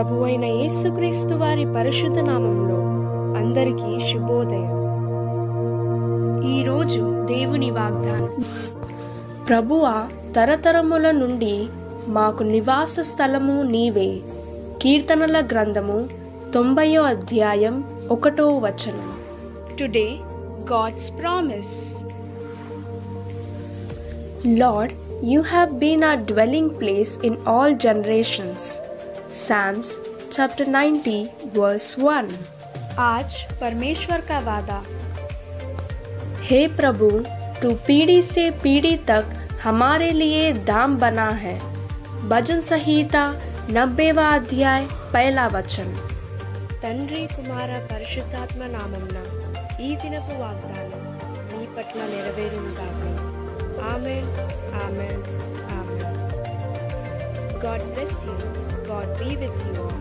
ప్రభువైన యేసుక్రీస్తు వారి పరిశుద్ధ నామంలో అందరికీ శుభోదయం. ఈరోజు దేవుని వాగ్దానం. ప్రభువా, తరతరముల నుండి మాకు నివాస స్థలము నీవే. కీర్తనల గ్రంథము 90వ అధ్యాయం 1వ వచనం. Today God's promise. Lord, you have been our dwelling place in all generations. Psalms chapter 90 verse 1. आज परमेश्वर का वादा. हे प्रभु, तू पीढ़ी से पीढ़ी तक हमारे लिए दाम बना है. भजन संहिता 90వ అధ్యాయ 1వ వచనం. తండ్రి కుమార పరిశుద్ధాత్మ నామమున ఈ దినపు వాగ్దానం నీ పట్ల నెరవేరునుగాక. ఆమేన్, ఆమేన్, ఆమేన్. God bless you. God be with you all.